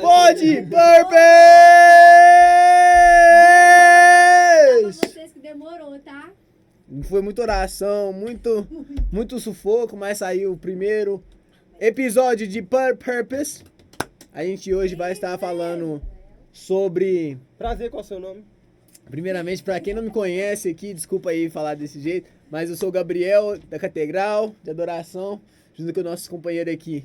Pod Purpose! Pra vocês que demorou, tá? Foi muita oração, muito sufoco, mas saiu o primeiro episódio de Purpose. A gente hoje vai estar falando sobre... Prazer, qual é o seu nome? Primeiramente, pra quem não me conhece aqui, desculpa aí falar desse jeito, mas eu sou o Gabriel, da Catedral de Adoração, junto com o nosso companheiro aqui.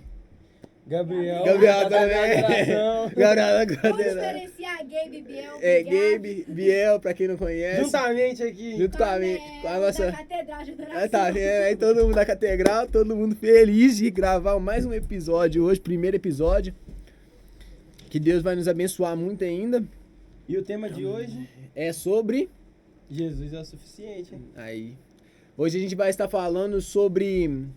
Gabriel também. Gabriel da Vamos Catedral. diferenciar Gabe e Biel. Gabe, Biel, pra quem não conhece. Juntamente aqui. Junto com a nossa... Da Catedral de Adoração. Tá vendo? Aí todo mundo da Catedral, todo mundo feliz de gravar mais um episódio hoje, primeiro episódio. Que Deus vai nos abençoar muito ainda. E o tema de hoje? É sobre... Jesus é o suficiente. Aí. Hoje a gente vai estar falando sobre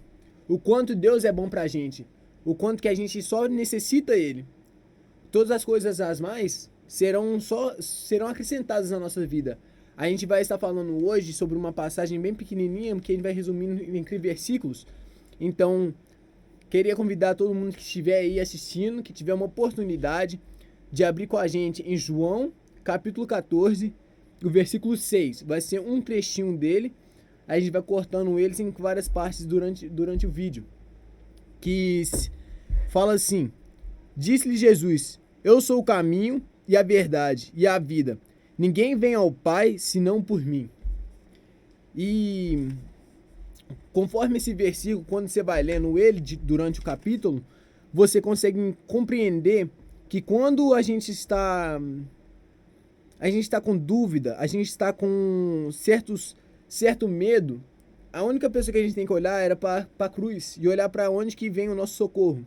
o quanto Deus é bom pra gente. O quanto que a gente só necessita Ele. Todas as coisas as mais serão acrescentadas na nossa vida. A gente vai estar falando hoje sobre uma passagem bem pequenininha, que a gente vai resumindo em versículos. Então, queria convidar todo mundo que estiver aí assistindo, que tiver uma oportunidade de abrir com a gente em João, capítulo 14, o versículo 6. Vai ser um trechinho dele. A gente vai cortando eles em várias partes durante o vídeo. Que fala assim: disse-lhe Jesus: eu sou o caminho e a verdade e a vida. Ninguém vem ao Pai senão por mim. E conforme esse versículo, quando você vai lendo ele durante o capítulo, você consegue compreender que quando a gente está com dúvida, a gente está com certo medo, a única pessoa que a gente tem que olhar era para a cruz e olhar para onde que vem o nosso socorro,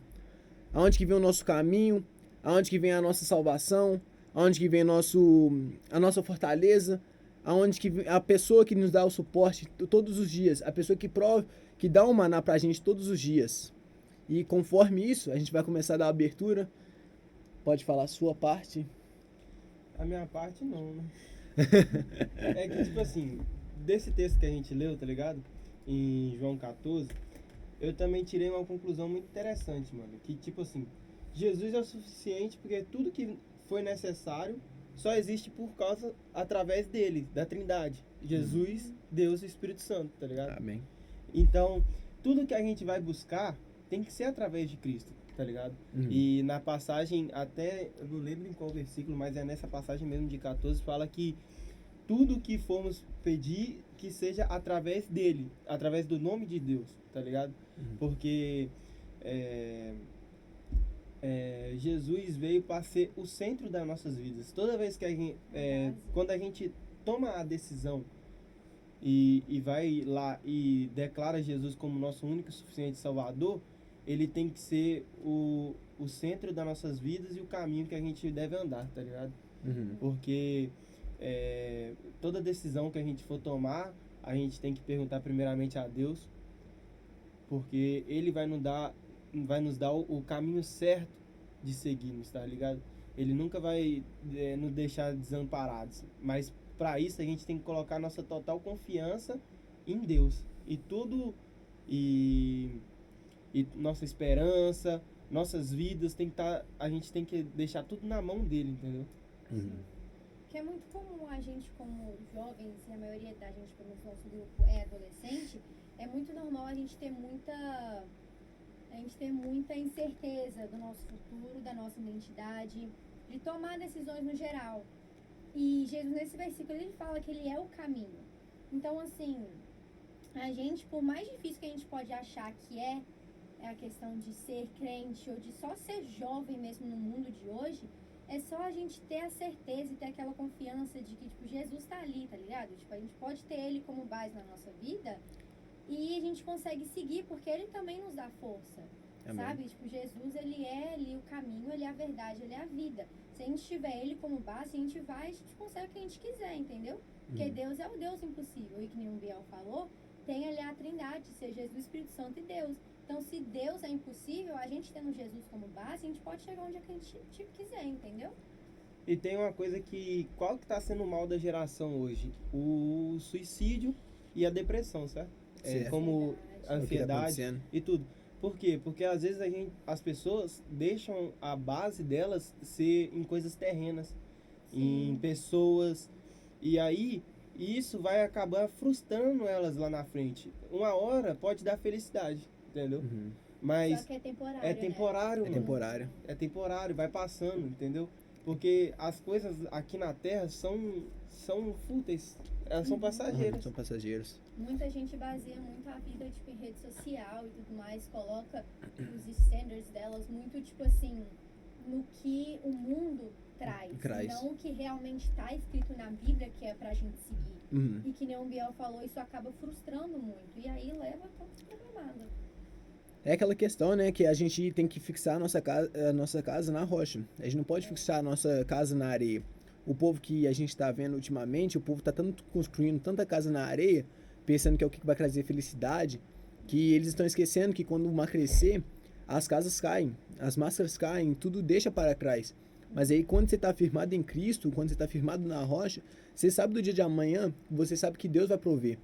aonde que vem o nosso caminho, aonde que vem a nossa salvação, aonde que vem a nossa fortaleza, aonde que vem a pessoa que nos dá o suporte todos os dias, a pessoa que dá o maná pra gente todos os dias. E conforme isso, a gente vai começar a dar abertura. Pode falar a sua parte. A minha parte não, né? É que, tipo assim, desse texto que a gente leu, tá ligado? Em João 14, eu também tirei uma conclusão muito interessante, mano. Que, tipo assim, Jesus é o suficiente porque tudo que foi necessário só existe através dele, da Trindade. Jesus, Deus e Espírito Santo, tá ligado? Amém. Então, tudo que a gente vai buscar tem que ser através de Cristo, tá ligado? E na passagem, até, eu não lembro em qual versículo, mas é nessa passagem mesmo de 14, fala que tudo que formos pedir, que seja através dele, através do nome de Deus, tá ligado? Porque Jesus veio para ser o centro das nossas vidas. Toda vez que quando a gente toma a decisão e vai lá e declara Jesus como nosso único e suficiente Salvador, ele tem que ser o centro das nossas vidas e o caminho que a gente deve andar, tá ligado? Porque toda decisão que a gente for tomar, a gente tem que perguntar primeiramente a Deus Porque ele vai nos dar o caminho certo de seguirmos, tá ligado? Ele nunca vai nos deixar desamparados. Mas para isso a gente tem que colocar nossa total confiança em Deus. E tudo, e nossa esperança, nossas vidas, a gente tem que deixar tudo na mão dele, entendeu? Porque é muito comum a gente, como jovens, e a maioria da gente, pelo menos nosso grupo, é adolescente, é muito normal a gente ter muita incerteza do nosso futuro, da nossa identidade, de tomar decisões no geral. E Jesus, nesse versículo, ele fala que ele é o caminho. Então, assim, a gente, por mais difícil que a gente pode achar que é a questão de ser crente ou de só ser jovem mesmo no mundo de hoje, é só a gente ter a certeza e ter aquela confiança de que, tipo, Jesus tá ali, tá ligado? Tipo, a gente pode ter ele como base na nossa vida e a gente consegue seguir porque ele também nos dá força, sabe? Tipo, Jesus, ele é ali o caminho, ele é a verdade, ele é a vida. Se a gente tiver ele como base, a gente consegue o que a gente quiser, entendeu? Porque Deus é o Deus impossível. E que nem o Biel falou, tem ali a trindade, ser Jesus, Espírito Santo e Deus. Então, se Deus é impossível, a gente tendo Jesus como base, a gente pode chegar onde a gente quiser, entendeu? E tem uma coisa qual que tá sendo o mal da geração hoje? O suicídio e a depressão, certo? Como a ansiedade e tudo. Por quê? Porque às vezes as pessoas deixam a base delas ser em coisas terrenas, em pessoas, e aí isso vai acabar frustrando elas lá na frente. Uma hora pode dar felicidade, entendeu? Mas só que é temporário, é temporário, É temporário. É temporário, vai passando, entendeu? Porque as coisas aqui na Terra são fúteis, elas são passageiras. São passageiros. Muita gente baseia muito a vida, tipo, em rede social e tudo mais, coloca os standards delas muito, tipo assim, no que o mundo traz. Não o que realmente está escrito na Bíblia, que é pra gente seguir. E que nem o Biel falou, isso acaba frustrando muito. E aí leva a toda problemada. É aquela questão, né, que a gente tem que fixar a nossa casa na rocha. A gente não pode fixar a nossa casa na areia. O povo que a gente tá vendo ultimamente, o povo tá construindo tanta casa na areia, pensando que é o que vai trazer felicidade, que eles estão esquecendo que quando o mar crescer, as casas caem, as máscaras caem, tudo deixa para trás. Mas aí quando você está firmado em Cristo, quando você está firmado na rocha, você sabe do dia de amanhã, você sabe que Deus vai prover.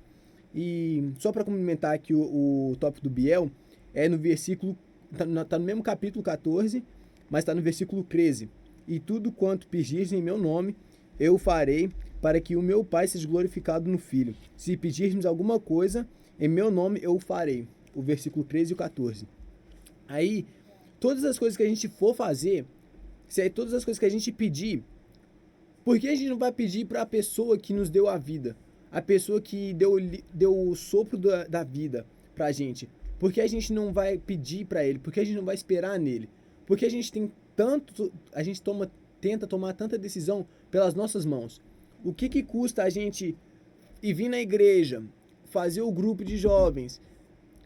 E só para complementar aqui o tópico do Biel, é no versículo, tá no mesmo capítulo 14, mas está no versículo 13. E tudo quanto pedirdes em meu nome, eu farei, para que o meu Pai seja glorificado no Filho. Se pedirmos alguma coisa, em meu nome eu o farei. O versículo 13 e o 14. Aí, todas as coisas que a gente for fazer, todas as coisas que a gente pedir, por que a gente não vai pedir para a pessoa que nos deu a vida? A pessoa que deu o sopro da vida pra gente? Por que a gente não vai pedir para ele? Por que a gente não vai esperar nele? Por que a gente tenta tomar tanta decisão pelas nossas mãos? O que custa a gente ir vir na igreja, fazer o grupo de jovens,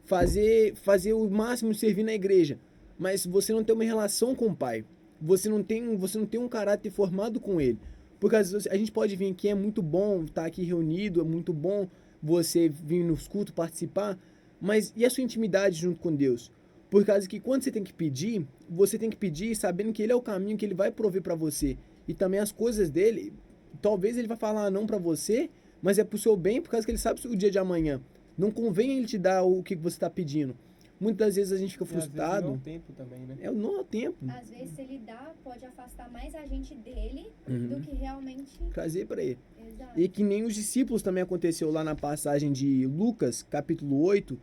fazer o máximo servir na igreja, mas você não tem uma relação com o Pai? Você não tem um caráter formado com ele? Porque às vezes a gente pode vir aqui, é muito bom estar aqui reunido, é muito bom você vir nos cultos, participar, mas e a sua intimidade junto com Deus? Por causa que quando você tem que pedir sabendo que ele é o caminho, que ele vai prover para você. E também as coisas dele, talvez ele vai falar não para você, mas é pro seu bem, por causa que ele sabe o dia de amanhã. Não convém ele te dar o que você está pedindo. Muitas vezes a gente fica frustrado. Não é o tempo também, né? Não é o tempo. Às vezes, se ele dá, pode afastar mais a gente dele do que realmente trazer para ele. Exato. E que nem os discípulos também aconteceu lá na passagem de Lucas, capítulo 8,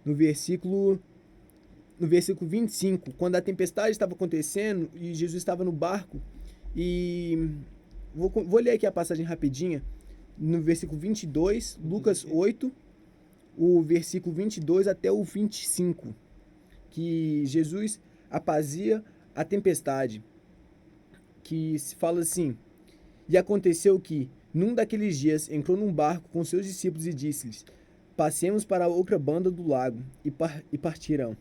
no versículo 25, quando a tempestade estava acontecendo e Jesus estava no barco. E vou ler aqui a passagem rapidinha, no versículo 22, Lucas 8, o versículo 22 até o 25, que Jesus apazia a tempestade, que se fala assim: e aconteceu que, num daqueles dias, entrou num barco com seus discípulos e disse-lhes: passemos para a outra banda do lago, e partirão.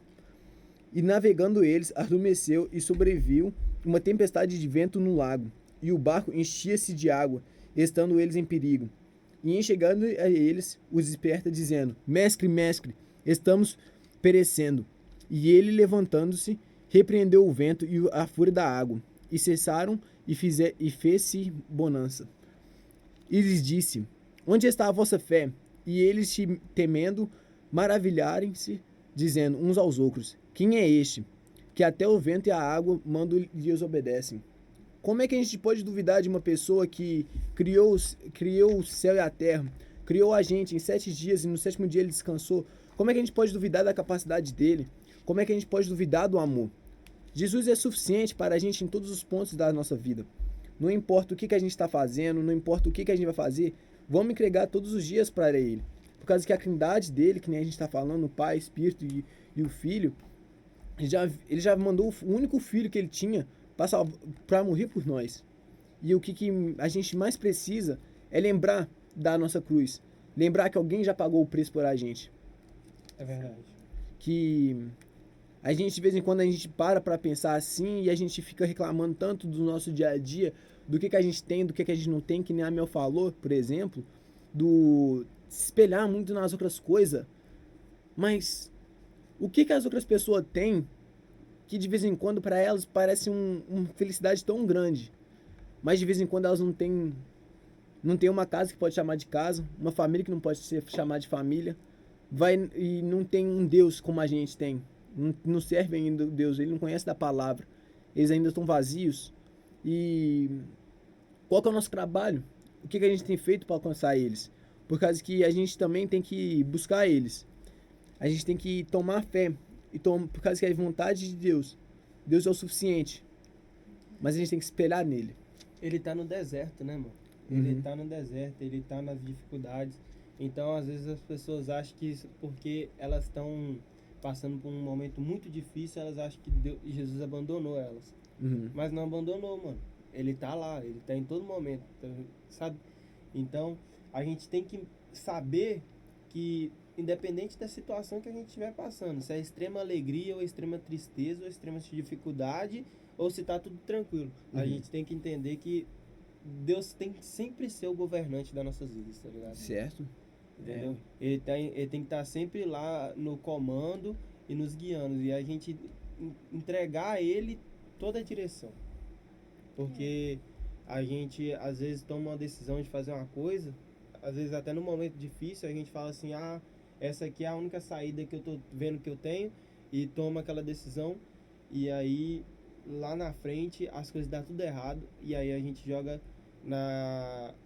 E navegando eles, adormeceu e sobreviu uma tempestade de vento no lago, e o barco enchia-se de água, estando eles em perigo. E em chegando a eles, os desperta, dizendo: Mestre, estamos perecendo. E ele, levantando-se, repreendeu o vento e a fúria da água, e cessaram, e fez-se bonança. E lhes disse: onde está a vossa fé? E eles, temendo, maravilharem-se, dizendo uns aos outros: quem é este, que até o vento e a água mandam e lhes obedecem? Como é que a gente pode duvidar de uma pessoa que criou o céu e a terra, criou a gente em 7 dias e no 7º dia ele descansou? Como é que a gente pode duvidar da capacidade dele? Como é que a gente pode duvidar do amor? Jesus é suficiente para a gente em todos os pontos da nossa vida. Não importa o que a gente está fazendo, não importa o que a gente vai fazer, vamos entregar todos os dias para ele. Por causa que a trindade dele, que nem a gente está falando, o Pai, Espírito e o Filho, ele já mandou o único filho que ele tinha para morrer por nós. E o que a gente mais precisa é lembrar da nossa cruz. Lembrar que alguém já pagou o preço por a gente. É verdade. Que a gente, de vez em quando, a gente para pensar assim e a gente fica reclamando tanto do nosso dia a dia, do que a gente tem, do que a gente não tem, que nem a Mel falou, por exemplo, do se espelhar muito nas outras coisas. Mas o que as outras pessoas têm que de vez em quando para elas parece uma felicidade tão grande, mas de vez em quando elas não têm uma casa que pode chamar de casa, uma família que não pode ser chamada de família, e não tem um Deus como a gente tem, não serve ainda o Deus, ele não conhece da palavra, eles ainda estão vazios. E qual que é o nosso trabalho? O que a gente tem feito para alcançar eles? Por causa que a gente também tem que buscar eles, a gente tem que tomar fé. Por causa que é a vontade de Deus. Deus é o suficiente. Mas a gente tem que esperar nele. Ele tá no deserto, né, mano? Ele tá no deserto, ele tá nas dificuldades. Então, às vezes, as pessoas acham que porque elas estão passando por um momento muito difícil, elas acham que Jesus abandonou elas. Mas não abandonou, mano. Ele tá lá, ele tá em todo momento, sabe? Então, a gente tem que saber que independente da situação que a gente estiver passando, se é extrema alegria ou extrema tristeza ou extrema dificuldade ou se tá tudo tranquilo, a gente tem que entender que Deus tem que sempre ser o governante das nossas vidas, tá ligado? Certo. Entendeu? Ele tem que estar sempre lá no comando e nos guiando, e a gente entregar a ele toda a direção, porque a gente às vezes toma uma decisão de fazer uma coisa, às vezes até no momento difícil a gente fala assim: essa aqui é a única saída que eu tô vendo que eu tenho, e toma aquela decisão, e aí lá na frente as coisas dão tudo errado, e aí a gente joga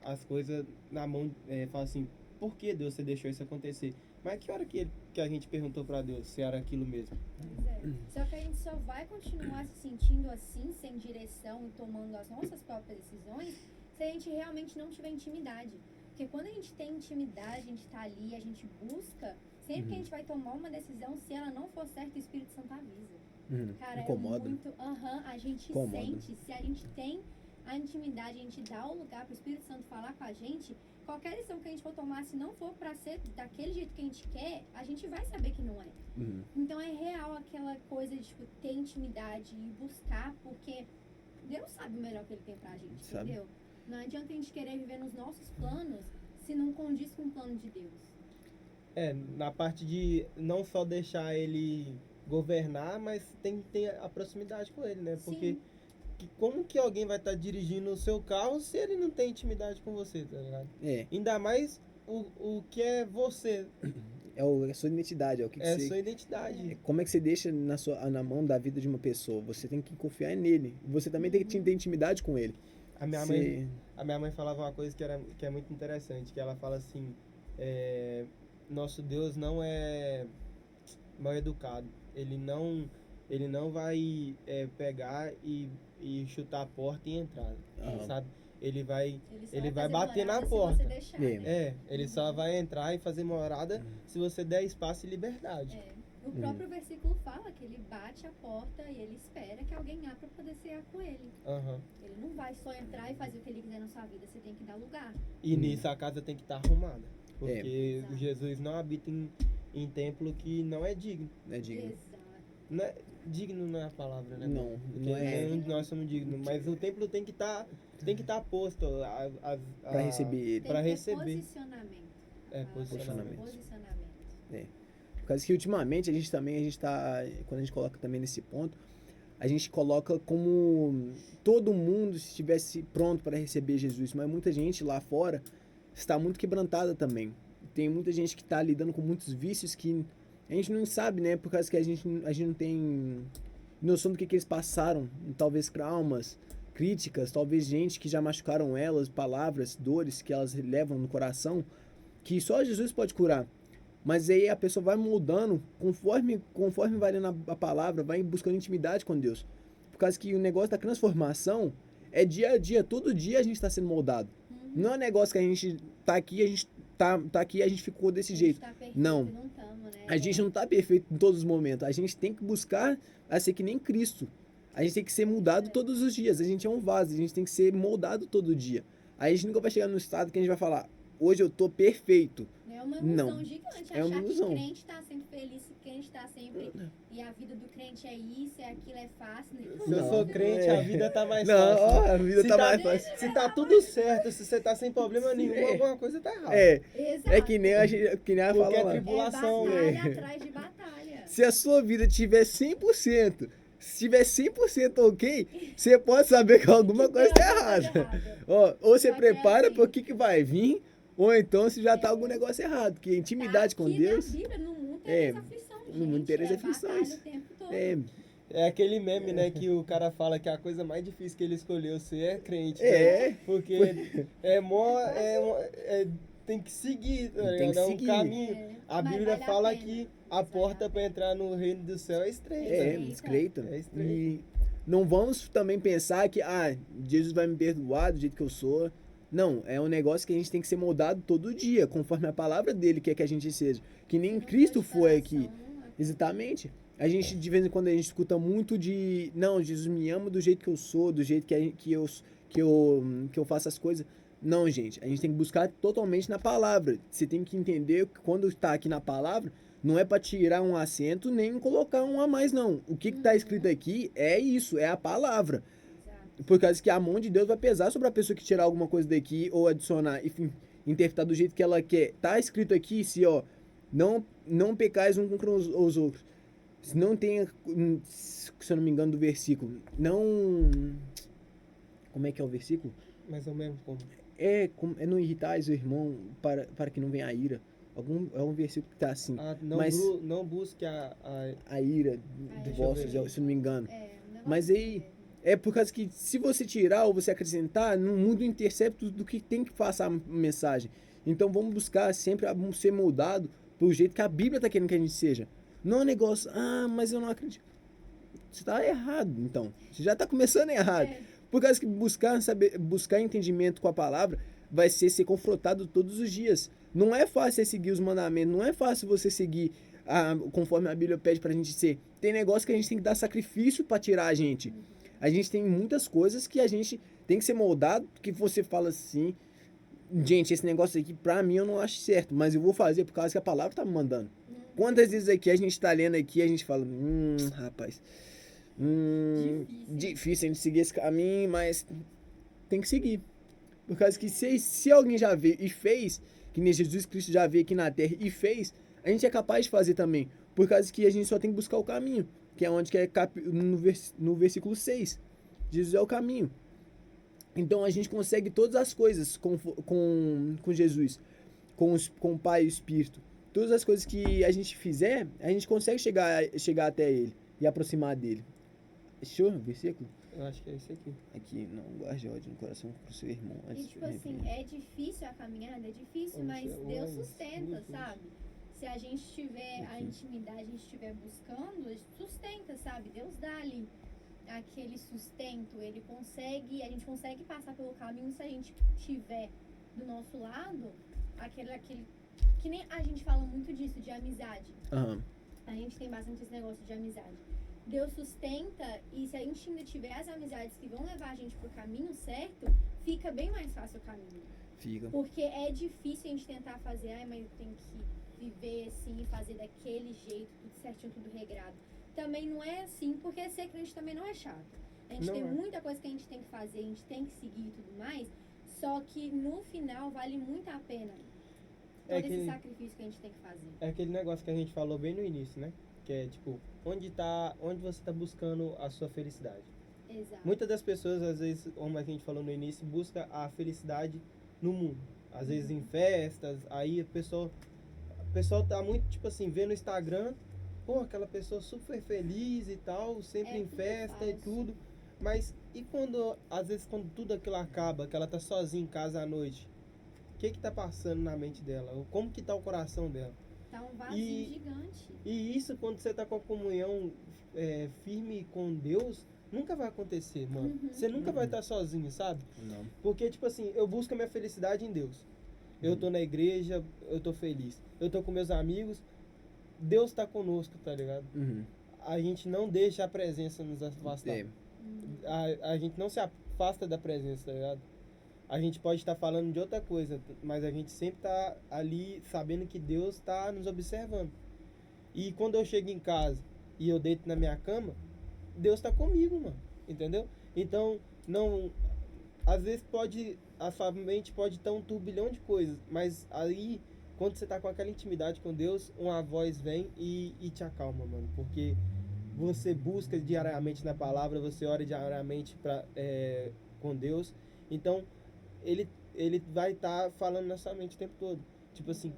as coisas na mão, fala assim: por que Deus você deixou isso acontecer? Mas que hora que a gente perguntou pra Deus se era aquilo mesmo? Pois é. Só que a gente só vai continuar se sentindo assim, sem direção e tomando as nossas próprias decisões, se a gente realmente não tiver intimidade. Porque quando a gente tem intimidade, a gente tá ali, a gente busca, sempre que a gente vai tomar uma decisão, se ela não for certa, o Espírito Santo avisa. Cara, Incomoda. é muito... a gente sente, se a gente tem a intimidade, a gente dá o lugar pro Espírito Santo falar com a gente, qualquer decisão que a gente for tomar, se não for pra ser daquele jeito que a gente quer, a gente vai saber que não é. Então é real aquela coisa de, tipo, ter intimidade e buscar, porque Deus sabe o melhor que ele tem pra gente, entendeu? Não adianta a gente querer viver nos nossos planos se não condiz com o plano de Deus. Na parte de não só deixar ele governar, mas tem que ter a proximidade com ele, né? Porque como que alguém vai estar dirigindo o seu carro se ele não tem intimidade com você, tá ligado? Ainda mais o que é você. É a sua identidade, é o que É a você... sua identidade. Como é que você deixa na mão da vida de uma pessoa? Você tem que confiar nele. Você também tem que ter intimidade com ele. A minha mãe falava uma coisa que é muito interessante, que ela fala assim: nosso Deus não é mal educado. Ele não vai pegar e chutar a porta e entrar, sabe? Ele vai bater na porta. Ele só vai entrar e fazer morada se você der espaço e liberdade. O próprio versículo fala que ele bate a porta e ele espera que alguém abra para poder cear com ele. Ele não vai só entrar e fazer o que ele quiser na sua vida, você tem que dar lugar. E nisso a casa tem que estar arrumada, porque Jesus não habita em templo que não é digno. Não é digno. Exato. Digno não é a palavra, né? Não é. Nós somos dignos, mas o templo tem que estar posto Para receber ele. Para receber. Posicionamento. Posicionamento. Por causa que ultimamente a gente tá, quando a gente coloca também nesse ponto, a gente coloca como todo mundo estivesse pronto para receber Jesus, mas muita gente lá fora está muito quebrantada também. Tem muita gente que está lidando com muitos vícios que a gente não sabe, né? Por causa que a gente não tem noção do que eles passaram, talvez traumas, críticas, talvez gente que já machucaram elas, palavras, dores que elas levam no coração, que só Jesus pode curar. Mas aí a pessoa vai mudando conforme vai lendo a palavra, vai buscando intimidade com Deus. Por causa que o negócio da transformação é dia a dia, todo dia a gente está sendo moldado. Não é um negócio que a gente tá aqui, a gente tá aqui e a gente ficou desse jeito. Tá perfeito, Não. não tamo, né? A gente não tá perfeito em todos os momentos. A gente tem que buscar a ser que nem Cristo. A gente tem que ser mudado todos os dias. A gente é um vaso, a gente tem que ser moldado todo dia. Aí a gente nunca vai chegar no estado que a gente vai falar, hoje eu tô perfeito. É uma ilusão Não. gigante É uma achar ilusão. que crente tá sempre feliz, que crente tá sempre... E a vida do crente é isso, é aquilo, é fácil, né? Se eu sou crente, a vida tá mais Não, fácil. ó, a vida Se tá tá- mais fácil. Se tá tudo certo, se você tá sem problema nenhum, É. alguma coisa tá errada. É, Exato. é que nem a gente, que nem ela Porque fala é lá. tribulação, é né? batalha atrás de batalha. Se a sua vida tiver 100%, se tiver 100% ok, você pode saber que alguma coisa tá errada. Ó, ou você Só que prepara assim- para o que vai vir, ou então se já tá algum negócio errado. Porque intimidade com Aqui Deus na Bíblia, no mundo É, tem aflição, gente. no mundo tem as é aflições. batalha o tempo todo. é, É aquele meme, né, que o cara fala que a coisa mais difícil que ele escolheu ser é crente. né? É. Porque tem que seguir, tá Tem que ligado? É um seguir. caminho. É, A mas Bíblia vale a fala pena. que a Mas porta vale a para entrar no reino do céu é estreita. estreita. É estreita. E não vamos também pensar que, Jesus vai me perdoar do jeito que eu sou. Não, é um negócio que a gente tem que ser moldado todo dia, conforme a palavra dele quer que a gente seja. Que nem Se não Cristo for de foi aqui. coração, Exatamente. A gente, de vez em quando, a gente escuta muito não, Jesus me ama do jeito que eu sou, do jeito que eu faço as coisas. Não, gente, a gente tem que buscar totalmente na palavra. Você tem que entender que quando está aqui na palavra, não é para tirar um acento nem colocar um a mais, não. O que está escrito aqui é isso, é a palavra. exato. Por causa que a mão de Deus vai pesar sobre a pessoa que tirar alguma coisa daqui ou adicionar, enfim, interpretar do jeito que ela quer. Tá escrito aqui, se ó, não pecais um com os outros. Se não tenha, se eu não me engano do versículo, não... Como é que é o versículo? Mais ou menos como. É não irritais o irmão para que não venha a ira. É um versículo que tá assim. Mas Não busque a ira Deixa do eu vosso, ver. se eu não me engano. É, um negócio Mas aí, é por causa que se você tirar ou você acrescentar, no mundo intercepto do que tem que passar a mensagem. Então vamos buscar sempre ser moldado pro jeito que a Bíblia tá querendo que a gente seja. Não é um negócio, mas eu não acredito. Você tá errado, então. Você já tá começando errado. É. Por causa que buscar entendimento com a palavra vai ser confrontado todos os dias. Não é fácil você seguir os mandamentos, não é fácil você seguir conforme a Bíblia pede pra gente ser. Tem negócio que a gente tem que dar sacrifício pra tirar a gente. A gente tem muitas coisas que a gente tem que ser moldado, que você fala assim, gente, esse negócio aqui pra mim eu não acho certo, mas eu vou fazer por causa que a palavra tá me mandando. Quantas vezes aqui a gente tá lendo aqui e a gente fala, rapaz, difícil a gente seguir esse caminho, mas tem que seguir. Por causa que se alguém já veio e fez, que nem Jesus Cristo já veio aqui na Terra e fez, a gente é capaz de fazer também. Por causa que a gente só tem que buscar o caminho, que é onde que é no versículo 6. Jesus é o caminho. Então a gente consegue todas as coisas com Jesus, com o Pai e o Espírito. Todas as coisas que a gente fizer, a gente consegue chegar até Ele e aproximar dele. Show, versículo? Eu acho que é esse aqui. Aqui, não guarde ódio no coração pro seu irmão. E tipo assim, é difícil a caminhada, é difícil, Vamos mas ser Deus homens, sustenta, isso. sabe? Se a gente tiver a intimidade, a gente estiver buscando, ele sustenta, sabe? Deus dá ali aquele sustento, a gente consegue passar pelo caminho se a gente tiver do nosso lado aquele que nem a gente fala muito disso, de amizade. Aham. A gente tem bastante esse negócio de amizade. Deus sustenta, e se a gente ainda tiver as amizades que vão levar a gente pro caminho certo, fica bem mais fácil o caminho. Fica. Porque é difícil a gente tentar fazer, mas eu tenho que viver assim, fazer daquele jeito, tudo certinho, tudo regrado. Também não é assim, porque ser crente também não é chato. A gente Não tem é. muita coisa que a gente tem que fazer, a gente tem que seguir e tudo mais, só que no final vale muito a pena É todo esse que- sacrifício que a gente tem que fazer. É aquele negócio que a gente falou bem no início, né? Que é tipo, onde você tá buscando a sua felicidade. Exato. Muitas das pessoas, às vezes, como a gente falou no início, busca a felicidade no mundo. Às vezes em festas, aí o pessoal tá muito, tipo assim, vendo no Instagram, pô, aquela pessoa super feliz e tal, sempre É em tudo festa e falso. tudo. Mas e quando, às vezes, quando tudo aquilo acaba, que ela tá sozinha em casa à noite, o que tá passando na mente dela? Como que tá o coração dela? Tá um vazio E- gigante. E isso, quando você tá com a comunhão firme com Deus, nunca vai acontecer, mano. Uhum. Você nunca vai estar sozinho, sabe? Não. Porque, tipo assim, eu busco a minha felicidade em Deus. Eu tô na igreja, eu tô feliz. Eu tô com meus amigos, Deus tá conosco, tá ligado? Uhum. A gente não deixa a presença nos afastar. É. A gente não se afasta da presença, tá ligado? A gente pode estar falando de outra coisa, mas a gente sempre tá ali sabendo que Deus tá nos observando. E quando eu chego em casa e eu deito na minha cama, Deus tá comigo, mano. Entendeu? Então, não. Às vezes a sua mente pode estar um turbilhão de coisas, mas aí, quando você tá com aquela intimidade com Deus, uma voz vem e te acalma, mano. Porque você busca diariamente na palavra, você ora diariamente com Deus. Então, ele vai estar falando na sua mente o tempo todo. Tipo assim,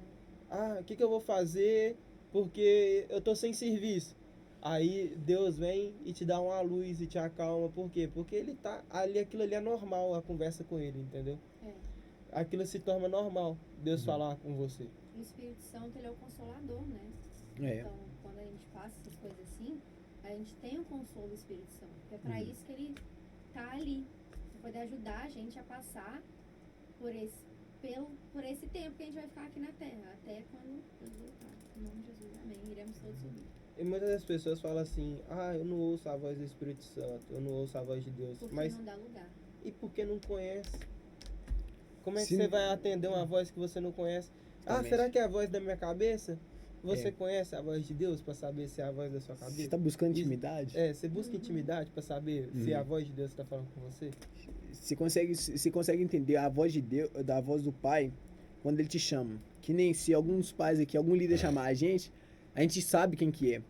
o que eu vou fazer porque eu tô sem serviço? Aí Deus vem e te dá uma luz e te acalma. Por quê? Porque ele tá ali, aquilo ali é normal, a conversa com ele, entendeu? É. Aquilo se torna normal, Deus falar com você. O Espírito Santo, ele é o consolador, né? É. Então, quando a gente passa essas coisas assim, a gente tem o consolo do Espírito Santo. É para isso que ele tá ali. Pra poder ajudar a gente a passar por esse tempo que a gente vai ficar aqui na Terra. Até quando Jesus voltar. Em nome de Jesus, amém. Iremos todos subir. E muitas das pessoas falam assim, eu não ouço a voz do Espírito Santo, eu não ouço a voz de Deus. Porque Mas não dá lugar. e porque não conhece? Como é que Sim. você vai atender uma voz que você não conhece? Exatamente. Será que é a voz da minha cabeça? Você É. conhece a voz de Deus para saber se é a voz da sua Você cabeça? tá buscando Isso. intimidade? Você busca intimidade para saber se é a voz de Deus que tá falando com você? Você consegue entender a voz de Deus, da voz do Pai, quando ele te chama. Que nem se alguns pais aqui, algum líder chamar a gente sabe quem que é.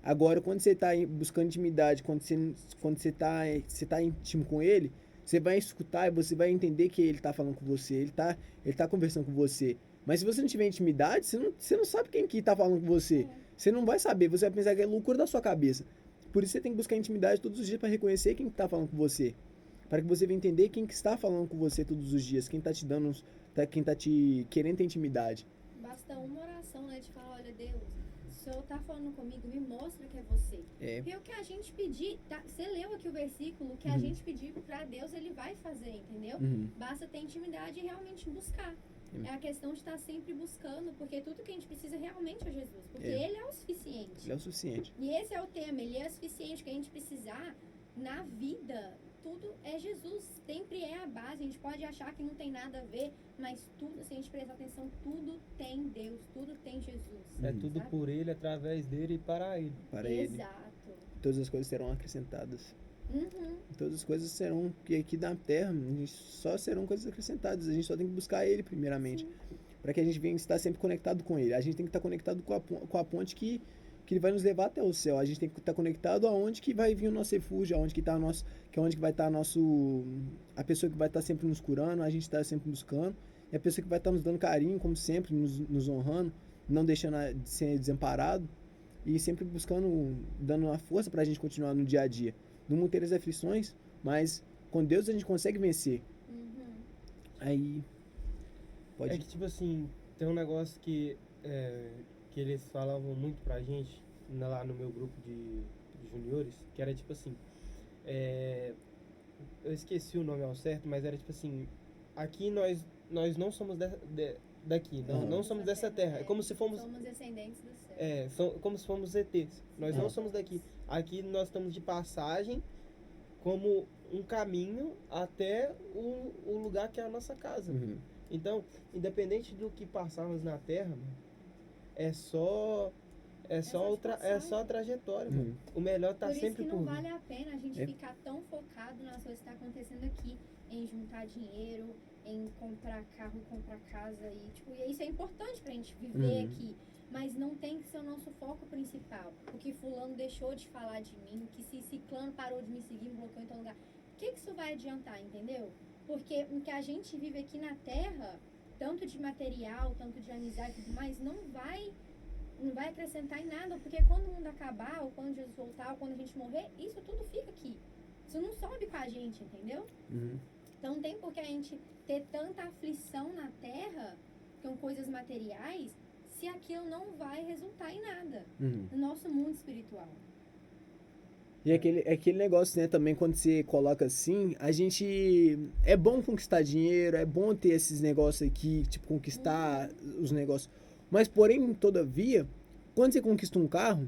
Agora, quando você tá buscando intimidade, quando você tá íntimo com ele, você vai escutar e você vai entender que ele tá falando com você, ele tá conversando com você. Mas se você não tiver intimidade, você não sabe quem que tá falando com você. Você não vai saber, você vai pensar que é loucura da sua cabeça. Por isso você tem que buscar intimidade todos os dias para reconhecer quem que tá falando com você. Para que você venha entender quem que está falando com você todos os dias, quem tá te dando, quem tá te querendo ter intimidade. Basta uma oração, né? De falar, olha, Deus, se o Senhor tá falando comigo, me mostra que é você. É. Porque o que a gente pedir, você leu aqui o versículo, o que a gente pedir pra Deus, ele vai fazer, entendeu? Basta ter intimidade e realmente buscar. É a questão de estar sempre buscando, porque tudo que a gente precisa realmente é Jesus. Porque ele é o suficiente. Ele é o suficiente. E esse é o tema, ele é o suficiente. O que a gente precisar na vida, tudo é Jesus. Sempre é a base. A gente pode achar que não tem nada a ver, mas tudo, se a gente prestar atenção, tudo tem Deus, tudo tem Jesus. É tudo sabe? por ele, através dele e para ele. Para ele, Exato. todas as coisas serão acrescentadas. Uhum. Todas as coisas serão, que aqui na Terra, só serão coisas acrescentadas. A gente só tem que buscar Ele primeiramente. Para que a gente venha estar sempre conectado com Ele. A gente tem que estar conectado com a ponte que Ele vai nos levar até o céu. A gente tem que estar conectado aonde que vai vir o nosso refúgio, aonde que tá onde que vai estar a pessoa que vai estar sempre nos curando, a gente está sempre buscando. E a pessoa que vai estar nos dando carinho, como sempre, nos honrando, não deixando de ser desamparado. E sempre buscando, dando uma força para a gente continuar no dia a dia. No mundo ter as aflições, mas com Deus a gente consegue vencer. Aí pode. É que tipo assim, tem um negócio que eles falavam muito pra gente lá no meu grupo de juniores, que era tipo assim, eu esqueci o nome ao certo, mas era tipo assim, aqui nós não somos daqui, não somos dessa terra. É como se fomos Somos descendentes do céu. como se fomos ETs. Nós não somos daqui. Aqui nós estamos de passagem como um caminho até o lugar que é a nossa casa. Então, independente do que passarmos na Terra, mano, é só a trajetória, mano. O melhor tá Por isso sempre que por não vir. vale a pena a gente ficar tão focado nas coisas que tá acontecendo aqui, em juntar dinheiro, em comprar carro e comprar casa. E, tipo, e isso é importante pra gente viver aqui. Mas não tem que ser o nosso foco principal. O que fulano deixou de falar de mim, que se ciclano parou de me seguir, me bloqueou em tal lugar. O que isso vai adiantar, entendeu? Porque o que a gente vive aqui na Terra, tanto de material, tanto de amizade e tudo mais, não vai acrescentar em nada. Porque quando o mundo acabar, ou quando Jesus voltar, ou quando a gente morrer, isso tudo fica aqui. Isso não sobe com a gente, entendeu? Então não tem por que a gente ter tanta aflição na Terra com coisas materiais, se aquilo não vai resultar em nada no nosso mundo espiritual. E aquele negócio, né, também quando você coloca assim, a gente... É bom conquistar dinheiro, é bom ter esses negócios aqui, tipo, conquistar os negócios. Mas, porém, todavia, quando você conquista um carro,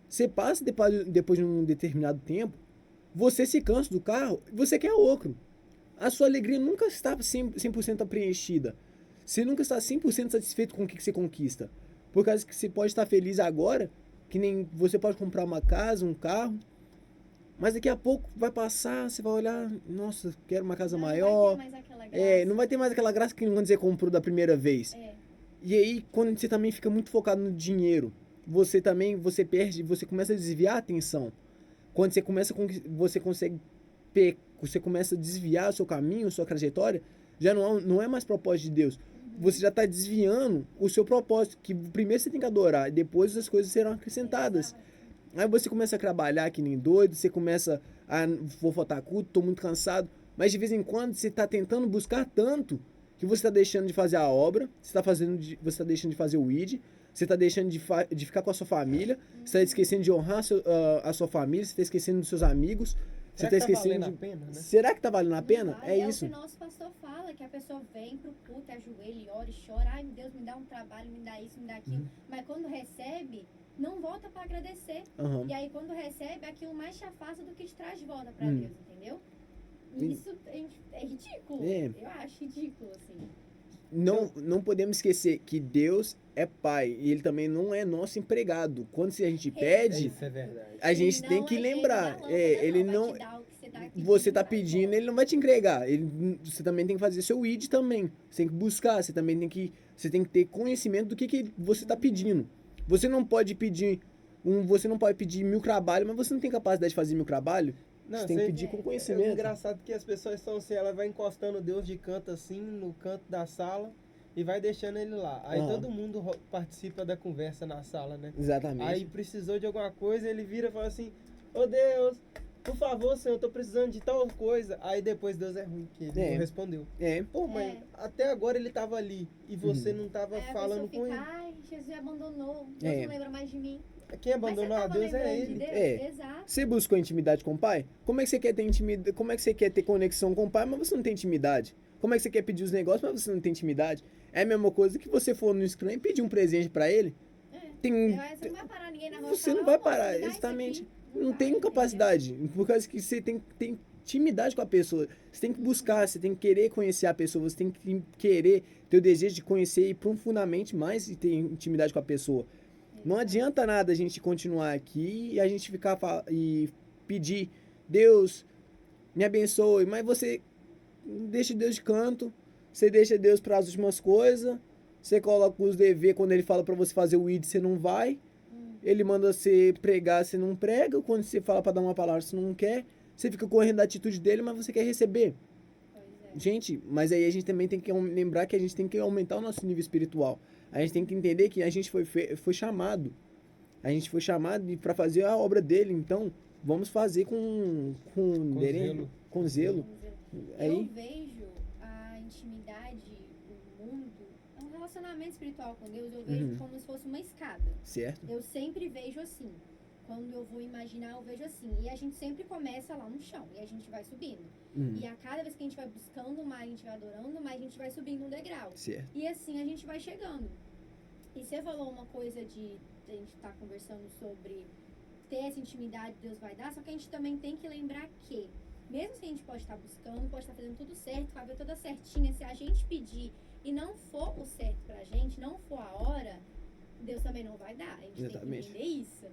você passa depois de um determinado tempo, você se cansa do carro e você quer outro. A sua alegria nunca está 100% preenchida. Você nunca está 100% satisfeito com o que você conquista. Por causa que você pode estar feliz agora, que nem você pode comprar uma casa, um carro, mas daqui a pouco vai passar, você vai olhar, nossa, quero uma casa maior. Não vai ter mais aquela graça. Não vai ter mais aquela graça que quando você comprou da primeira vez. E aí, quando você também fica muito focado no dinheiro, você perde, você começa a desviar a atenção. Quando você começa a desviar o seu caminho, a sua trajetória, já não é mais propósito de Deus. Você já está desviando o seu propósito, que primeiro você tem que adorar, e depois as coisas serão acrescentadas. Aí você começa a trabalhar que nem doido, você começa a vou faltar culto, tô muito cansado, mas de vez em quando você está tentando buscar tanto que você está deixando de fazer a obra, você está deixando de fazer o ID, você está deixando de ficar com a sua família, você está esquecendo de honrar a sua família, você está esquecendo dos seus amigos. Você tá esquecendo valendo a pena, né? Será que tá valendo a pena? Vale. É isso. É o que o nosso pastor fala, que a pessoa vem pro culto, ajoelha, ora e chora. Ai, meu Deus, me dá um trabalho, me dá isso, me dá aquilo. Mas quando recebe, não volta para agradecer. E aí, quando recebe, aquilo mais te afasta do que te traz de volta para Deus, entendeu? E isso é ridículo. Eu acho ridículo, assim. Não podemos esquecer que Deus é pai e ele também não é nosso empregado. Quando a gente pede, isso é verdade. A gente tem que lembrar. Ele não. Você tá pedindo, ele não vai te entregar. Você também tem que fazer seu ID também. Você tem que buscar, você tem que ter conhecimento do que você tá pedindo. Você não pode pedir 1000 trabalhos, mas você não tem capacidade de fazer 1000 trabalhos. Você tem que pedir com conhecimento. É engraçado que as pessoas estão assim, ela vai encostando Deus de canto assim, no canto da sala, e vai deixando ele lá. Aí todo mundo participa da conversa na sala, né? Exatamente. Aí precisou de alguma coisa, ele vira e fala assim, ô Deus, por favor, Senhor, eu tô precisando de tal coisa. Aí depois Deus é ruim, que ele não respondeu. Pô, mas até agora ele tava ali, e você não tava falando com ele. Ai, Jesus me abandonou, Deus não lembra mais de mim. Quem abandonou a Deus é ele. Exato. Você buscou intimidade com o pai? Como é que você quer ter intimidade? Como é que você quer ter conexão com o pai, mas você não tem intimidade? Como é que você quer pedir os negócios, mas você não tem intimidade? É a mesma coisa que você for no estranho e pedir um presente pra ele. Você não vai parar ninguém na rua. Você não vai parar, exatamente. Não tem capacidade. Por causa que você tem intimidade com a pessoa. Você tem que buscar, você tem que querer conhecer a pessoa, você tem que querer ter o desejo de conhecer e profundamente mais e ter intimidade com a pessoa. Não adianta nada a gente continuar aqui e a gente ficar e pedir, Deus, me abençoe, mas você deixa Deus de canto, você deixa Deus para as últimas coisas, você coloca os deveres, quando ele fala para você fazer o ID, você não vai, ele manda você pregar, você não prega, quando você fala para dar uma palavra, você não quer, você fica correndo da atitude dele, mas você quer receber. Gente, mas aí a gente também tem que lembrar que a gente tem que aumentar o nosso nível espiritual. A gente tem que entender que a gente foi chamado. A gente foi chamado para fazer a obra dele. Então, vamos fazer com zelo. Eu vejo a intimidade, o mundo, um relacionamento espiritual com Deus, eu vejo como se fosse uma escada. Certo. Eu sempre vejo assim. Quando eu vou imaginar, eu vejo assim. E a gente sempre começa lá no chão. E a gente vai subindo. E a cada vez que a gente vai buscando mais, a gente vai adorando, mais a gente vai subindo um degrau. Certo. E assim a gente vai chegando. E você falou uma coisa de a gente estar conversando sobre ter essa intimidade que Deus vai dar, só que a gente também tem que lembrar que, mesmo que a gente pode estar buscando, pode estar fazendo tudo certo, com a vida toda certinha, se a gente pedir e não for o certo pra gente, não for a hora, Deus também não vai dar. A gente tem que entender isso.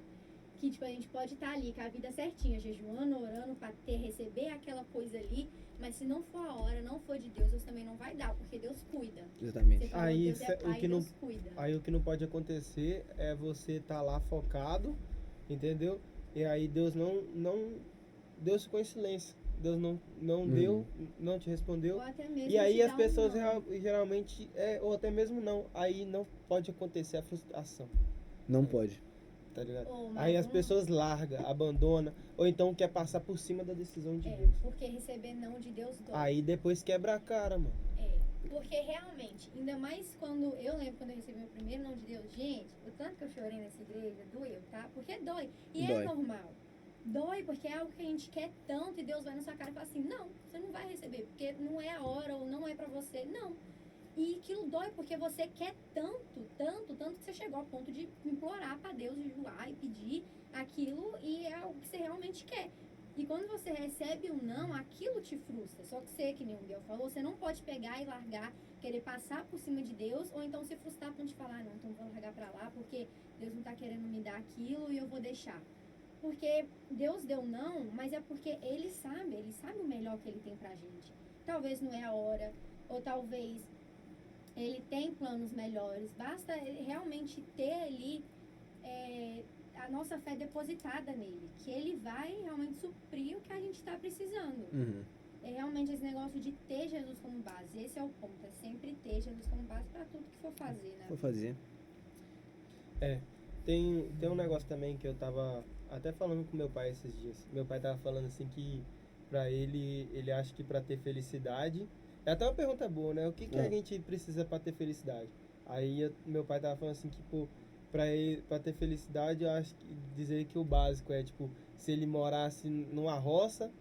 que tipo, a gente pode estar ali com a vida certinha, jejuando, orando para receber aquela coisa ali, mas se não for a hora, não for de Deus, Deus também não vai dar, porque Deus cuida. Exatamente. Você falou, Aí, Deus é pai, o que não, Deus cuida. aí o que não pode acontecer é você estar lá focado, entendeu? E aí Deus ficou em silêncio. Deus não deu, não te respondeu. Ou até mesmo E aí te as dar pessoas não. geralmente, ou até mesmo não, aí não pode acontecer a frustração, Não pode. tá ligado? Ô, mas Aí as vamos- pessoas largam, abandonam, ou então quer passar por cima da decisão de É, Deus. porque receber não de Deus dói. Aí depois quebra a cara, mano. É, porque realmente, ainda mais quando eu lembro quando eu recebi meu primeiro não de Deus, gente, o tanto que eu chorei nessa igreja, doeu, tá? Porque dói. E Dói. é normal. Dói porque é algo que a gente quer tanto e Deus vai na sua cara e fala assim, não, você não vai receber, porque não é a hora ou não é pra você, não. E aquilo dói porque você quer tanto que você chegou ao ponto de implorar pra Deus, jejuar e pedir aquilo e é algo que você realmente quer. E quando você recebe um não, aquilo te frustra. Só que você, que nem o Miguel falou, você não pode pegar e largar, querer passar por cima de Deus, ou então se frustrar a ponto de falar, não, então vou largar pra lá, porque Deus não tá querendo me dar aquilo e eu vou deixar. Porque Deus deu não, mas é porque Ele sabe o melhor que Ele tem pra gente. Talvez não é a hora, ou talvez Ele tem planos melhores. Basta realmente ter ali a nossa fé depositada nele, que ele vai realmente suprir o que a gente está precisando. Uhum. É realmente esse negócio de ter Jesus como base. Esse é o ponto, é sempre ter Jesus como base para tudo que for fazer, né? Vou fazer. Tem um negócio também que eu tava até falando com meu pai esses dias. Meu pai tava falando assim que pra ele acha que pra ter felicidade... É até uma pergunta boa, né? O que a gente precisa pra ter felicidade? Aí meu pai tava falando assim que, pô, pra ter felicidade, eu acho que dizer que o básico é, tipo, se ele morasse numa roça,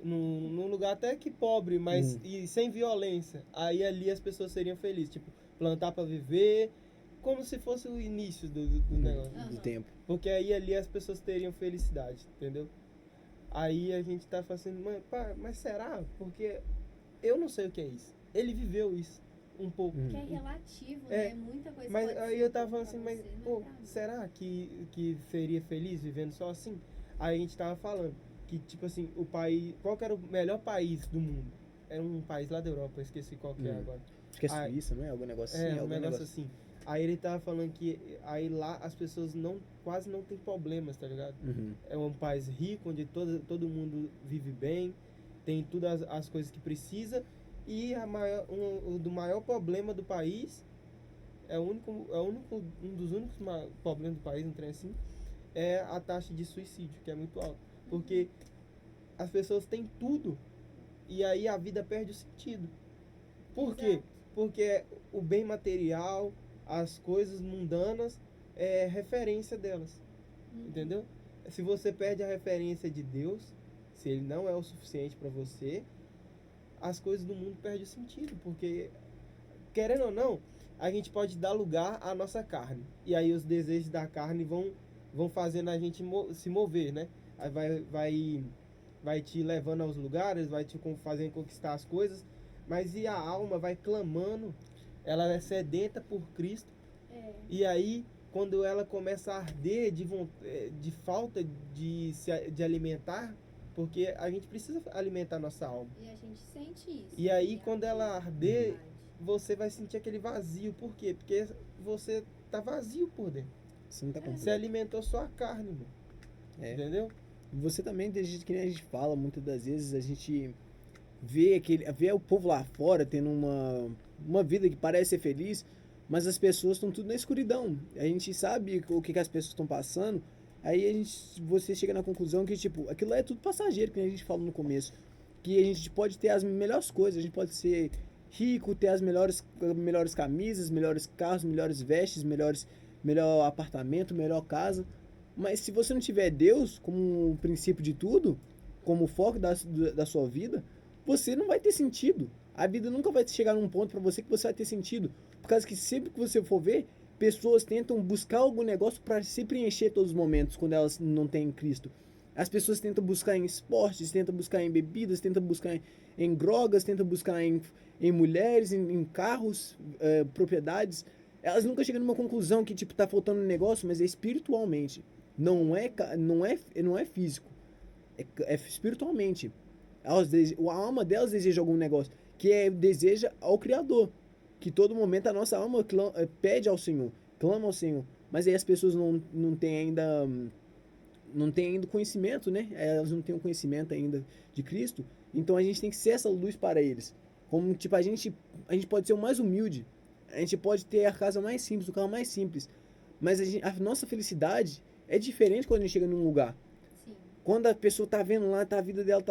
num lugar até que pobre, mas e sem violência, aí ali as pessoas seriam felizes. Tipo, plantar pra viver, como se fosse o início do negócio. Do tempo. Porque aí ali as pessoas teriam felicidade, entendeu? Aí a gente tá falando assim, mas será? Porque eu não sei o que é isso. Ele viveu isso um pouco. Que é relativo, É, né? Muita coisa Mas pode aí ser eu tava bom falando pra assim, mas você, não é pô, pra mim. será que seria feliz vivendo só assim? Aí a gente tava falando que, tipo assim, o país, qual que era o melhor país do mundo? Era um país lá da Europa, eu esqueci qual que é agora. Acho que é Ah, Suíça, não é? Algum negócio assim? Um Algum negócio assim. Aí ele tava falando que aí lá as pessoas quase não tem problemas, tá ligado? Uhum. É um país rico, onde todo mundo vive bem, tem todas as coisas que precisa, e o do maior problema do país, um dos únicos problemas do país, não tem assim, é a taxa de suicídio, que é muito alta. Porque as pessoas têm tudo, e aí a vida perde o sentido. Por quê? Exato. Porque o bem material, as coisas mundanas, é referência delas. Entendeu? Se você perde a referência de Deus, se ele não é o suficiente para você, as coisas do mundo perdem o sentido, porque querendo ou não, a gente pode dar lugar à nossa carne. E aí os desejos da carne vão fazendo a gente se mover, né? Aí vai te levando aos lugares, vai te fazendo conquistar as coisas, mas e a alma vai clamando, ela é sedenta por Cristo. E aí quando ela começa a arder de falta de alimentar, porque a gente precisa alimentar nossa alma. E a gente sente isso. E aí, né? quando ela arder, você vai sentir aquele vazio. Por quê? Porque você tá vazio por dentro. Você não tá Você completo. alimentou só a carne, mano. Entendeu? Você também, tem gente que nem a gente fala, muitas das vezes a gente vê o povo lá fora tendo uma vida que parece ser feliz, mas as pessoas estão tudo na escuridão. A gente sabe o que as pessoas estão passando, aí você chega na conclusão que, tipo, aquilo lá é tudo passageiro, que a gente falou no começo. Que a gente pode ter as melhores coisas, a gente pode ser rico, ter as melhores camisas, melhores carros, melhores vestes, melhor apartamento, melhor casa. Mas se você não tiver Deus como o princípio de tudo, como o foco da sua vida, você não vai ter sentido. A vida nunca vai chegar num ponto para você que você vai ter sentido. Por causa que sempre que você for ver, pessoas tentam buscar algum negócio para se preencher todos os momentos quando elas não têm Cristo. As pessoas tentam buscar em esportes, tentam buscar em bebidas, tentam buscar em drogas, tentam buscar em mulheres, em carros, propriedades. Elas nunca chegam numa conclusão que, tipo, tá faltando um negócio, mas é espiritualmente. não é físico, é espiritualmente. A alma delas deseja algum negócio, deseja ao Criador. Que todo momento a nossa alma pede ao Senhor, clama ao Senhor. Mas aí as pessoas não têm ainda conhecimento, né? Elas não têm o conhecimento ainda de Cristo. Então a gente tem que ser essa luz para eles. Como, tipo, a gente pode ser o mais humilde. A gente pode ter a casa mais simples, o carro mais simples. Mas a nossa felicidade é diferente quando a gente chega num lugar. Sim. Quando a pessoa tá vendo lá, a vida dela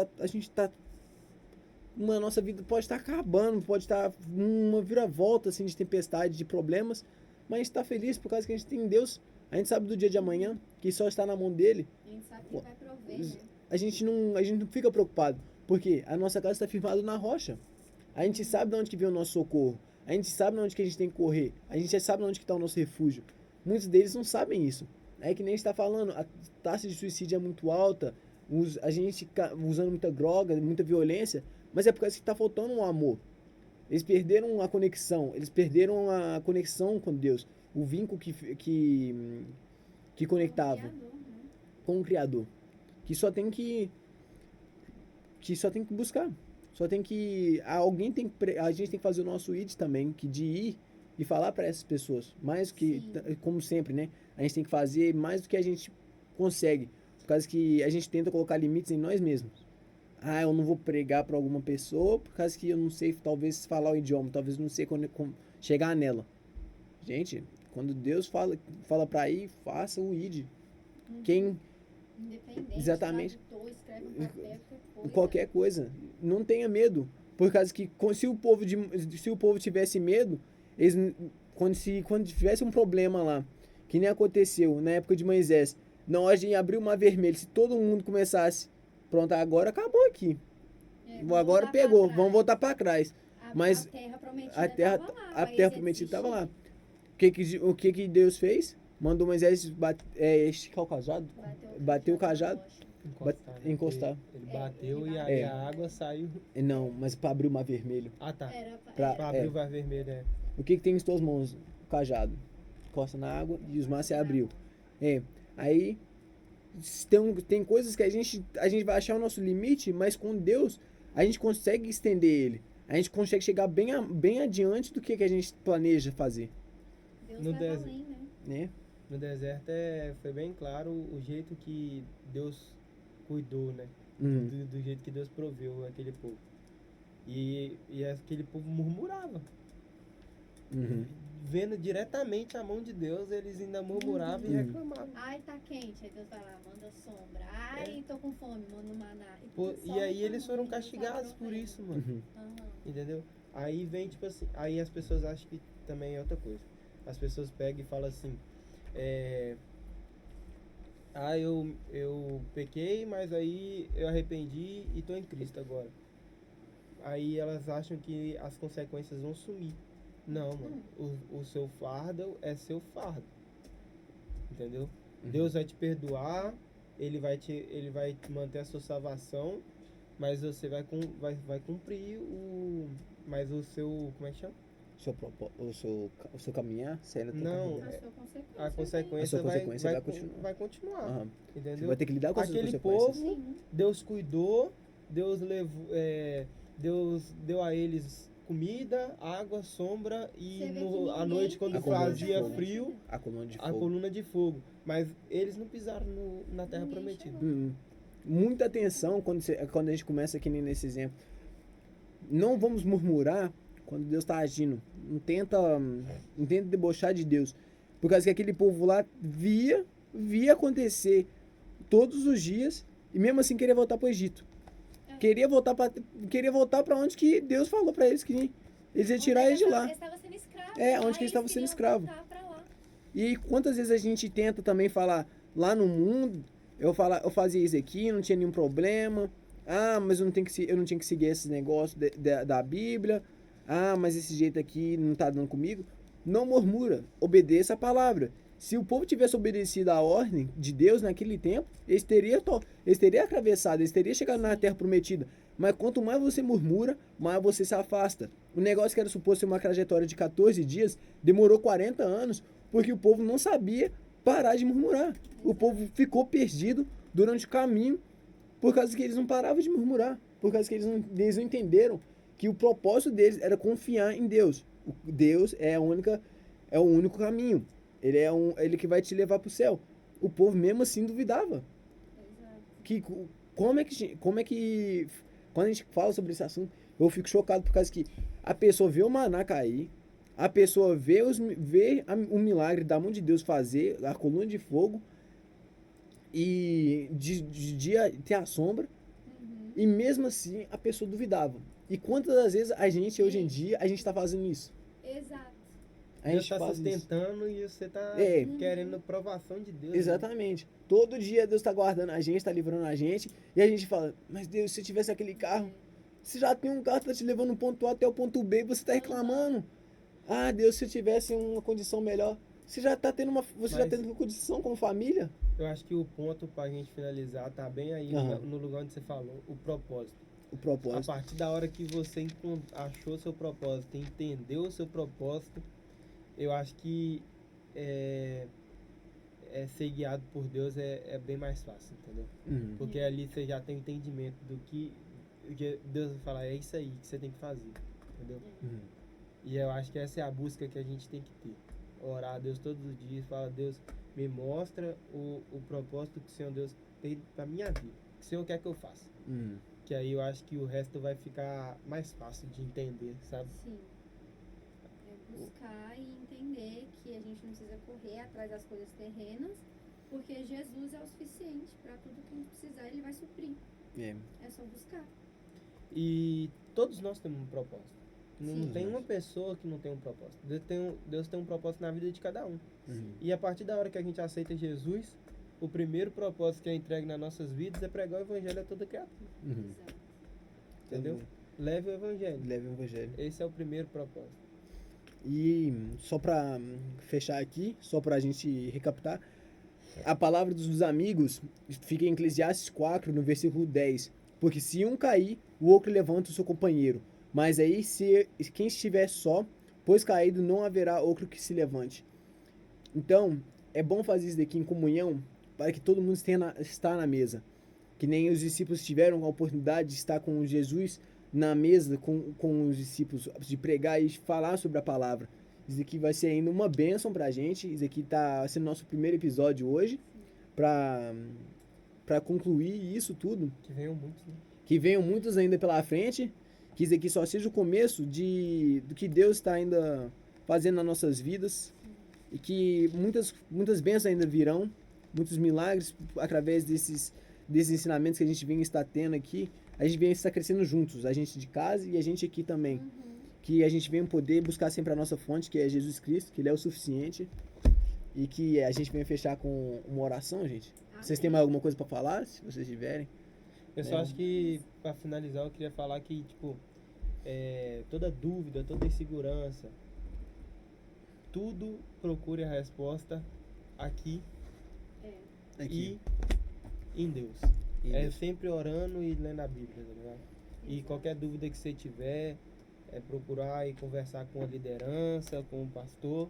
nossa vida pode estar acabando, pode estar uma viravolta assim, de tempestade, de problemas, mas a gente está feliz por causa que a gente tem Deus. A gente sabe do dia de amanhã, que só está na mão dele. A gente sabe que vai prover, né? A gente não fica preocupado, porque a nossa casa está firmada na rocha. A gente sabe de onde que vem o nosso socorro. A gente sabe de onde que a gente tem que correr. A gente já sabe de onde que está o nosso refúgio. Muitos deles não sabem isso. É que nem a gente está falando, a taxa de suicídio é muito alta, a gente usando muita droga, muita violência, mas é por causa que está faltando um amor. Eles perderam a conexão com Deus, o vínculo que conectava Criador, né? com o Criador, que só tem que buscar, a gente tem que fazer o nosso id também, que de ir e falar para essas pessoas, mais que, Sim. como sempre, né? A gente tem que fazer mais do que a gente consegue, por causa que a gente tenta colocar limites em nós mesmos. Eu não vou pregar para alguma pessoa por causa que eu não sei, talvez, falar o idioma, talvez não sei como chegar nela. Gente, quando Deus fala para ir, faça o id. Quem Independente, exatamente, tradutor, escreve um papel, qualquer coisa, não tenha medo, por causa que se o povo tivesse medo, quando tivesse um problema lá, que nem aconteceu na época de Moisés, na hora de abrir o Mar Vermelho, se todo mundo começasse, pronto, agora acabou aqui. Agora pegou, vamos voltar para trás. Mas a terra prometida a terra estava lá. O que Deus fez? Mandou Moisés esticar o cajado, bater o cajado, encostar. Ele bateu e a água saiu. Não, mas para abrir o Mar Vermelho. Ah, tá. Pra Abrir o Mar Vermelho, é. O que tem em suas mãos? O cajado. Encosta na água e os mar se abriu. Aí tem coisas que a gente vai achar o nosso limite, mas com Deus a gente consegue estender ele. A gente consegue chegar bem adiante do que a gente planeja fazer. Deus No vai deserto. além, né? Né? No deserto foi bem claro o jeito que Deus cuidou, né? Do jeito que Deus proveu aquele povo. E aquele povo murmurava. Uhum. Vendo diretamente a mão de Deus, eles ainda murmuravam e reclamavam. Ai, tá quente. Aí Deus vai lá, manda sombra. Ai, tô com fome, manda um maná. E aí eles foram castigados por isso, mano. Uhum. Entendeu? Aí vem, tipo assim, aí as pessoas acham que também é outra coisa. As pessoas pegam e falam assim, eu pequei, mas aí eu arrependi e tô em Cristo agora. Aí elas acham que as consequências vão sumir. Não, mano. O seu fardo é seu fardo. Entendeu? Deus vai te perdoar, ele vai te manter a sua salvação, mas você vai cumprir mas o seu, como é que chama? O seu caminhar, não, A sua consequência. a consequência vai continuar. Vai continuar. Uhum. Entendeu? Você vai ter que lidar com essas Aquele consequências. povo, Deus cuidou, Deus levou, Deus deu a eles comida, água, sombra e Você vê que à ninguém noite quando A coluna de fazia fogo. frio, A coluna de a fogo. coluna de fogo. Mas eles não pisaram na terra Ninguém prometida. chegou. Muita atenção quando a gente começa aqui nesse exemplo. Não vamos murmurar quando Deus está agindo. Não tenta debochar de Deus. Por causa que aquele povo lá via acontecer todos os dias e mesmo assim queria voltar para o Egito. Queria voltar para onde que Deus falou para eles que eles iam tirar eles de lá. Eles estavam sendo escravos. Onde que eles estavam sendo escravos. E quantas vezes a gente tenta também falar lá no mundo, eu fazia isso aqui, não tinha nenhum problema. Mas eu não tinha que seguir esses negócios da Bíblia. Mas esse jeito aqui não tá dando comigo. Não murmura, obedeça a palavra. Se o povo tivesse obedecido a ordem de Deus naquele tempo, eles teriam atravessado, eles teriam chegado na terra prometida. Mas quanto mais você murmura, mais você se afasta. O negócio que era suposto ser uma trajetória de 14 dias, demorou 40 anos, porque o povo não sabia parar de murmurar. O povo ficou perdido durante o caminho por causa que eles não paravam de murmurar, por causa que eles não entenderam que o propósito deles era confiar em Deus. Deus é o único caminho. Ele que vai te levar para o céu. O povo mesmo assim duvidava. Exato. Que como é que quando a gente fala sobre esse assunto, eu fico chocado por causa que a pessoa vê o maná cair, a pessoa vê o milagre da mão de Deus fazer, a coluna de fogo, e de dia tem a sombra, e mesmo assim a pessoa duvidava. E quantas das vezes hoje em dia, a gente tá fazendo isso? Exato. A Deus gente tá faz isso. sustentando e você tá É. querendo aprovação de Deus. né? Exatamente. Todo dia Deus tá guardando a gente, tá livrando a gente, e a gente fala, mas Deus, se eu tivesse aquele carro, você já tem um carro que tá te levando do ponto A até o ponto B, você tá reclamando. Ah, Deus, se eu tivesse uma condição melhor. Você já tá tendo uma condição como família? Eu acho que o ponto pra gente finalizar tá bem aí Aham. no lugar onde você falou, o propósito. O A propósito. partir da hora que você achou seu propósito, entendeu o seu propósito, eu acho que ser guiado por Deus é bem mais fácil, entendeu? Uhum. Porque ali você já tem entendimento do que Deus vai falar, é isso aí que você tem que fazer, entendeu? Uhum. E eu acho que essa é a busca que a gente tem que ter. Orar a Deus todos os dias, falar, Deus, me mostra o propósito que o Senhor Deus tem pra minha vida. O que o Senhor quer que eu faça. Uhum. Que aí eu acho que o resto vai ficar mais fácil de entender, sabe? Sim. É buscar e entender que a gente não precisa correr atrás das coisas terrenas, porque Jesus é o suficiente para tudo que a gente precisar, ele vai suprir. É. É só buscar. E todos nós temos um propósito. Não Sim. tem uma pessoa que não tem um propósito. Deus tem um propósito na vida de cada um. Uhum. E a partir da hora que a gente aceita Jesus, o primeiro propósito que é entregue nas nossas vidas é pregar o evangelho a toda criatura. Uhum. Exato. Entendeu? Leve o evangelho. Leve o evangelho. Esse é o primeiro propósito. E só pra fechar aqui, só pra gente recaptar, a palavra dos amigos fica em Eclesiastes 4, no versículo 10. Porque se um cair, o outro levanta o seu companheiro. Mas aí, se quem estiver só, pois caído, não haverá outro que se levante. Então, é bom fazer isso daqui em comunhão, para que todo mundo está na mesa. Que nem os discípulos tiveram a oportunidade de estar com Jesus na mesa com os discípulos, de pregar e falar sobre a palavra. Isso aqui vai ser ainda uma bênção pra gente. Isso aqui tá sendo nosso primeiro episódio hoje, pra concluir isso tudo. Que venham muitos, né? Que venham muitos ainda pela frente, que isso aqui só seja o começo do que Deus está ainda fazendo nas nossas vidas, e que muitas bênçãos ainda virão, muitos milagres através desses ensinamentos que a gente vem estar tendo aqui. A gente vem estar crescendo juntos, a gente de casa e a gente aqui também. Que a gente venha poder buscar sempre a nossa fonte, que é Jesus Cristo, que Ele é o suficiente. E que a gente venha fechar com uma oração, gente. Vocês têm mais alguma coisa para falar, se vocês tiverem? Eu só acho que, pra finalizar, eu queria falar que, tipo, toda dúvida, toda insegurança, tudo procure a resposta aqui Aqui. e em Deus. Em Deus. Sempre orando e lendo a Bíblia, tá ligado? E qualquer dúvida que você tiver, procurar e conversar com a liderança, com o pastor,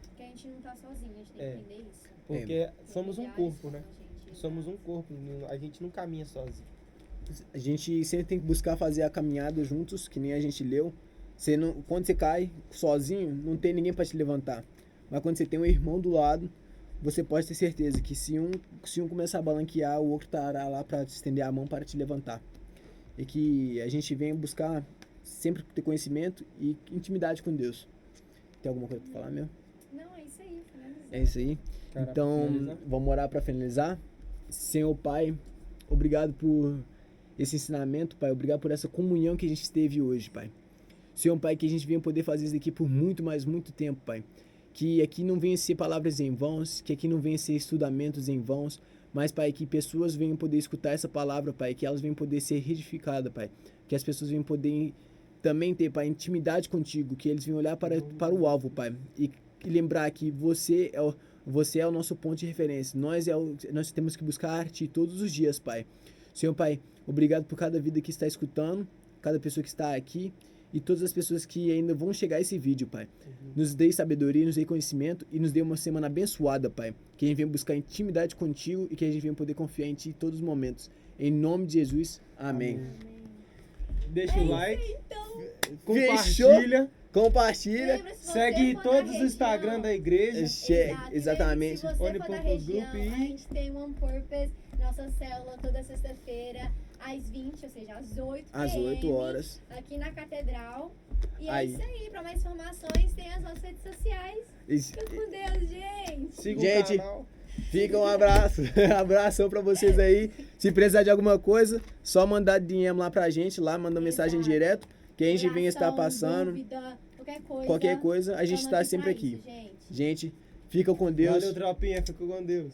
Porque a gente não tá sozinho, a gente tem que entender isso. porque somos um Familiares corpo, né? com a gente, Somos um exato. corpo, a gente não caminha sozinho. A gente sempre tem que buscar fazer a caminhada juntos, que nem a gente leu. Quando você cai sozinho, não tem ninguém para te levantar. Mas quando você tem um irmão do lado, você pode ter certeza que se um começar a balanquear, o outro estará lá para te estender a mão para te levantar. E que a gente venha buscar sempre ter conhecimento e intimidade com Deus. Tem alguma coisa para falar, meu? Não, é isso aí, finalizando. É isso aí. Cara, Então, finalizar? vamos orar para finalizar. Senhor Pai, obrigado por esse ensinamento, Pai. Obrigado por essa comunhão que a gente teve hoje, Pai. Senhor Pai, que a gente venha poder fazer isso aqui por muito, mas muito tempo, Pai. Que aqui não venha ser palavras em vãos, que aqui não venha ser estudamentos em vãos, mas, Pai, que pessoas venham poder escutar essa palavra, Pai, que elas venham poder ser reedificadas, Pai. Que as pessoas venham poder também ter, Pai, intimidade contigo, que eles venham olhar para o alvo, Pai, e lembrar que você é o nosso ponto de referência. Nós temos que buscar Ti todos os dias, Pai. Senhor Pai, obrigado por cada vida que está escutando, cada pessoa que está aqui, e todas as pessoas que ainda vão chegar a esse vídeo, Pai. Nos dê sabedoria, nos dê conhecimento e nos dê uma semana abençoada, Pai. Que a gente venha buscar intimidade contigo e que a gente venha poder confiar em Ti em todos os momentos. Em nome de Jesus, amém. Deixa o like, Então, compartilha, Compartilha. lembra, se você segue for todos da os região- Instagram da igreja. Exato. Exatamente. Se você for da Only.group região, e- a gente tem One Purpose, nossa célula toda sexta-feira, às 20, ou seja, às 8 Às PM, 8 horas. aqui na Catedral. E Aí. é isso aí. Para mais informações, tem as nossas redes sociais. Isso. Fica com Deus, gente. Siga Gente, o canal. Fica um abraço. Abração pra vocês aí. Se precisar de alguma coisa, só mandar DM lá pra gente, lá, manda mensagem Exato. direto, que a gente vem estar Oração, passando. dúvida, qualquer coisa. Qualquer coisa, a gente tamo tá sempre pra aqui. isso, gente. Gente, fica com Deus. Valeu, tropinha. Fica com Deus.